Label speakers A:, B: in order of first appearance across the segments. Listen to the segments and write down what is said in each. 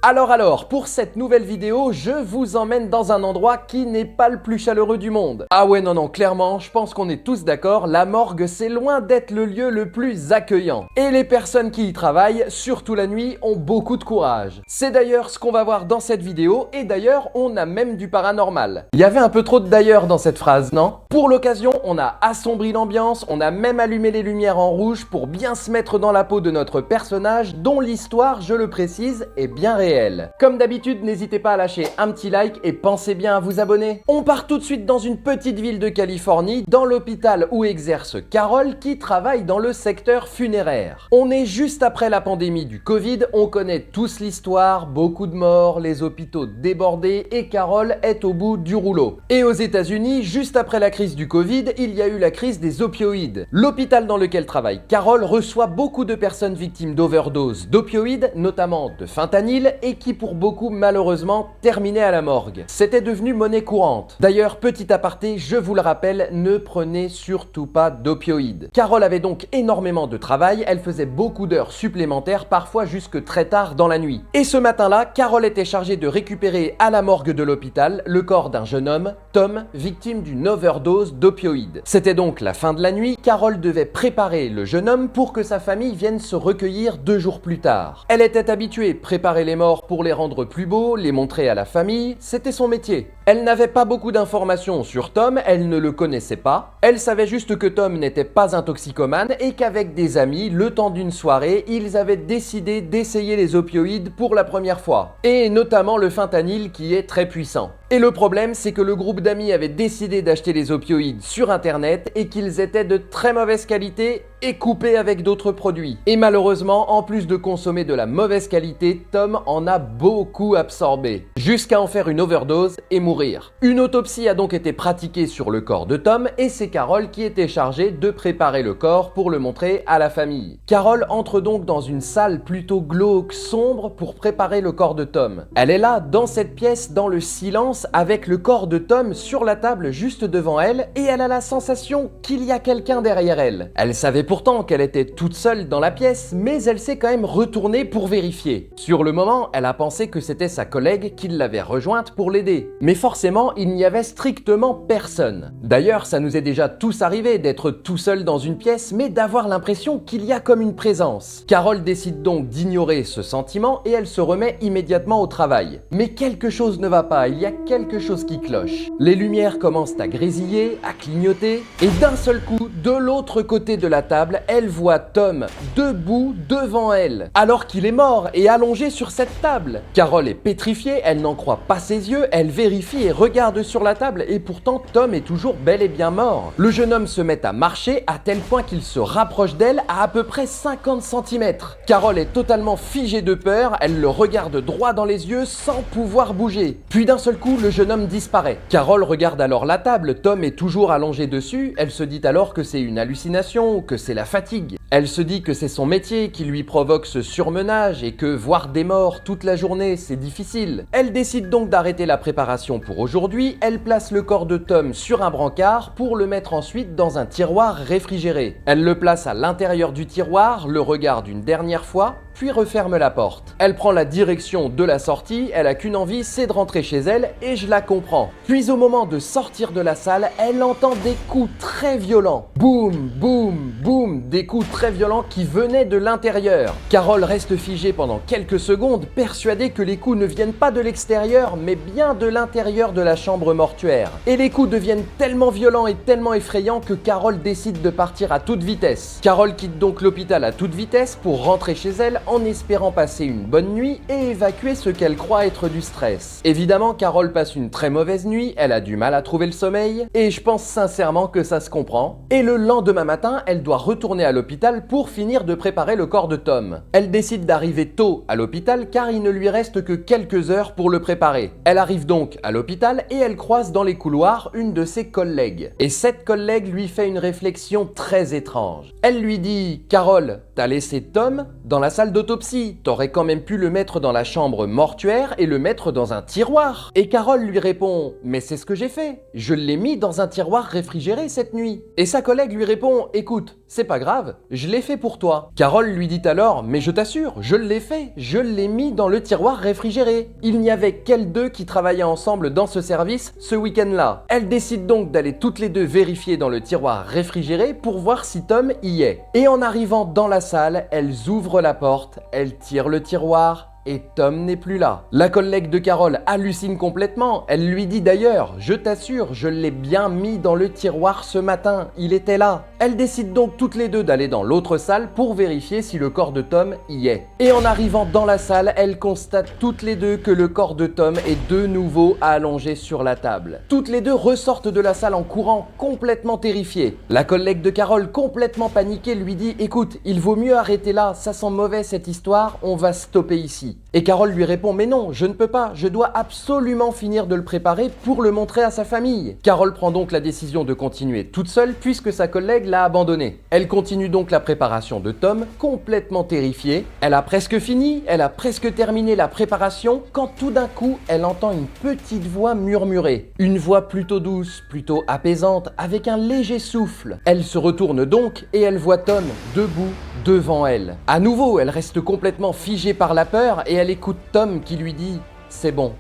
A: Alors, pour cette nouvelle vidéo, je vous emmène dans un endroit qui n'est pas le plus chaleureux du monde. Ah ouais, non, clairement, je pense qu'on est tous d'accord, la morgue c'est loin d'être le lieu le plus accueillant. Et les personnes qui y travaillent, surtout la nuit, ont beaucoup de courage. C'est d'ailleurs ce qu'on va voir dans cette vidéo, et d'ailleurs, on a même du paranormal. Il y avait un peu trop de d'ailleurs dans cette phrase, non? Pour l'occasion, on a assombri l'ambiance, on a même allumé les lumières en rouge pour bien se mettre dans la peau de notre personnage, dont l'histoire, je le précise, est bien réelle. Comme d'habitude, n'hésitez pas à lâcher un petit like et pensez bien à vous abonner. On part tout de suite dans une petite ville de Californie, dans l'hôpital où exerce Carol qui travaille dans le secteur funéraire. On est juste après la pandémie du Covid, on connaît tous l'histoire, beaucoup de morts, les hôpitaux débordés et Carol est au bout du rouleau. Et aux États-Unis, juste après la crise du Covid, il y a eu la crise des opioïdes. L'hôpital dans lequel travaille Carol reçoit beaucoup de personnes victimes d'overdoses d'opioïdes, notamment de fentanyl, et qui pour beaucoup malheureusement terminaient à la morgue. C'était devenu monnaie courante. D'ailleurs, petit aparté, je vous le rappelle, ne prenez surtout pas d'opioïdes. Carol avait donc énormément de travail, elle faisait beaucoup d'heures supplémentaires, parfois jusque très tard dans la nuit. Et ce matin-là, Carol était chargée de récupérer à la morgue de l'hôpital le corps d'un jeune homme, Tom, victime d'une overdose d'opioïdes. C'était donc la fin de la nuit, Carol devait préparer le jeune homme pour que sa famille vienne se recueillir 2 jours plus tard. Elle était habituée, préparer les morts pour les rendre plus beaux, les montrer à la famille, c'était son métier. Elle n'avait pas beaucoup d'informations sur Tom, elle ne le connaissait pas. Elle savait juste que Tom n'était pas un toxicomane et qu'avec des amis, le temps d'une soirée, ils avaient décidé d'essayer les opioïdes pour la première fois. Et notamment le fentanyl qui est très puissant. Et le problème, c'est que le groupe d'amis avait décidé d'acheter les opioïdes sur internet et qu'ils étaient de très mauvaise qualité et coupés avec d'autres produits. Et malheureusement, en plus de consommer de la mauvaise qualité, Tom en a beaucoup absorbé, jusqu'à en faire une overdose et mourir. Une autopsie a donc été pratiquée sur le corps de Tom et c'est Carol qui était chargée de préparer le corps pour le montrer à la famille. Carol entre donc dans une salle plutôt glauque, sombre pour préparer le corps de Tom. Elle est là, dans cette pièce, dans le silence, avec le corps de Tom sur la table juste devant elle et elle a la sensation qu'il y a quelqu'un derrière elle. Elle savait pourtant qu'elle était toute seule dans la pièce, mais elle s'est quand même retournée pour vérifier. Sur le moment, elle a pensé que c'était sa collègue qui l'avait rejointe pour l'aider. Mais forcément, il n'y avait strictement personne. D'ailleurs, ça nous est déjà tous arrivé d'être tout seul dans une pièce, mais d'avoir l'impression qu'il y a comme une présence. Carol décide donc d'ignorer ce sentiment et elle se remet immédiatement au travail. Mais quelque chose ne va pas, il y a quelque chose qui cloche. Les lumières commencent à grésiller, à clignoter, et d'un seul coup, de l'autre côté de la table, elle voit Tom debout devant elle, alors qu'il est mort et allongé sur cette table. Carol est pétrifiée, elle n'en croit pas ses yeux, elle vérifie et regarde sur la table, et pourtant Tom est toujours bel et bien mort. Le jeune homme se met à marcher à tel point qu'il se rapproche d'elle à peu près 50 cm. Carol est totalement figée de peur, elle le regarde droit dans les yeux sans pouvoir bouger. Puis d'un seul coup, le jeune homme disparaît. Carol regarde alors la table, Tom est toujours allongé dessus, elle se dit alors que c'est une hallucination ou que c'est la fatigue. Elle se dit que c'est son métier qui lui provoque ce surmenage et que voir des morts toute la journée, c'est difficile. Elle décide donc d'arrêter la préparation pour aujourd'hui, elle place le corps de Tom sur un brancard pour le mettre ensuite dans un tiroir réfrigéré. Elle le place à l'intérieur du tiroir, le regarde une dernière fois, puis referme la porte. Elle prend la direction de la sortie, elle a qu'une envie, c'est de rentrer chez elle, et je la comprends. Puis au moment de sortir de la salle, elle entend des coups très violents. Boum, boum, boum, des coups très violents qui venaient de l'intérieur. Carol reste figée pendant quelques secondes, persuadée que les coups ne viennent pas de l'extérieur, mais bien de l'intérieur de la chambre mortuaire. Et les coups deviennent tellement violents et tellement effrayants que Carol décide de partir à toute vitesse. Carol quitte donc l'hôpital à toute vitesse pour rentrer chez elle en espérant passer une bonne nuit et évacuer ce qu'elle croit être du stress. Évidemment, Carol passe une très mauvaise nuit, elle a du mal à trouver le sommeil, et je pense sincèrement que ça se comprend. Et le lendemain matin, elle doit retourner à l'hôpital pour finir de préparer le corps de Tom. Elle décide d'arriver tôt à l'hôpital car il ne lui reste que quelques heures pour le préparer. Elle arrive donc à l'hôpital et elle croise dans les couloirs une de ses collègues. Et cette collègue lui fait une réflexion très étrange. Elle lui dit « Carol, t'as laissé Tom dans la salle d'autopsie, t'aurais quand même pu le mettre dans la chambre mortuaire et le mettre dans un tiroir. » Et Carol lui répond « Mais c'est ce que j'ai fait, je l'ai mis dans un tiroir réfrigéré cette nuit. » Et sa collègue lui répond « Écoute, C'est pas grave, je l'ai fait pour toi. Carole lui dit alors, mais je t'assure, je l'ai fait, je l'ai mis dans le tiroir réfrigéré. Il n'y avait qu'elles deux qui travaillaient ensemble dans ce service ce week-end-là. Elles décident donc d'aller toutes les deux vérifier dans le tiroir réfrigéré pour voir si Tom y est. Et en arrivant dans la salle, elles ouvrent la porte, elles tirent le tiroir, et Tom n'est plus là. La collègue de Carole hallucine complètement. Elle lui dit d'ailleurs, je t'assure, je l'ai bien mis dans le tiroir ce matin, il était là. Elles décident donc toutes les deux d'aller dans l'autre salle pour vérifier si le corps de Tom y est. Et en arrivant dans la salle, elles constatent toutes les deux que le corps de Tom est de nouveau allongé sur la table. Toutes les deux ressortent de la salle en courant, complètement terrifiées. La collègue de Carole, complètement paniquée, lui dit, écoute, il vaut mieux arrêter là, ça sent mauvais cette histoire, on va stopper ici. Et Carole lui répond, mais non, je ne peux pas, je dois absolument finir de le préparer pour le montrer à sa famille. Carole prend donc la décision de continuer toute seule puisque sa collègue l'a abandonnée. Elle continue donc la préparation de Tom, complètement terrifiée. Elle a presque fini, elle a presque terminé la préparation quand tout d'un coup, elle entend une petite voix murmurer. Une voix plutôt douce, plutôt apaisante, avec un léger souffle. Elle se retourne donc et elle voit Tom debout devant elle. À nouveau, elle reste complètement figée par la peur et elle écoute Tom qui lui dit « C'est bon,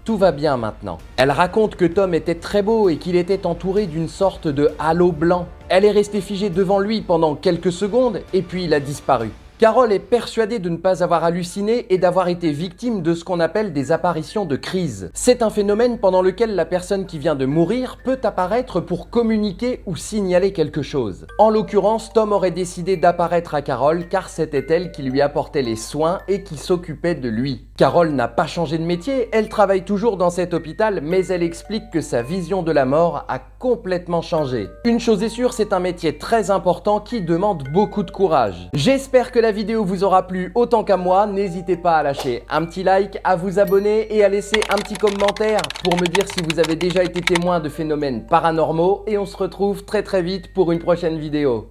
A: tout va bien maintenant ». Elle raconte que Tom était très beau et qu'il était entouré d'une sorte de halo blanc. Elle est restée figée devant lui pendant quelques secondes et puis il a disparu. Carole est persuadée de ne pas avoir halluciné et d'avoir été victime de ce qu'on appelle des apparitions de crise. C'est un phénomène pendant lequel la personne qui vient de mourir peut apparaître pour communiquer ou signaler quelque chose. En l'occurrence, Tom aurait décidé d'apparaître à Carole car c'était elle qui lui apportait les soins et qui s'occupait de lui. Carole n'a pas changé de métier, elle travaille toujours dans cet hôpital, mais elle explique que sa vision de la mort a complètement changé. Une chose est sûre, c'est un métier très important qui demande beaucoup de courage. J'espère que la vidéo vous aura plu autant qu'à moi, n'hésitez pas à lâcher un petit like, à vous abonner et à laisser un petit commentaire pour me dire si vous avez déjà été témoin de phénomènes paranormaux et on se retrouve très vite pour une prochaine vidéo.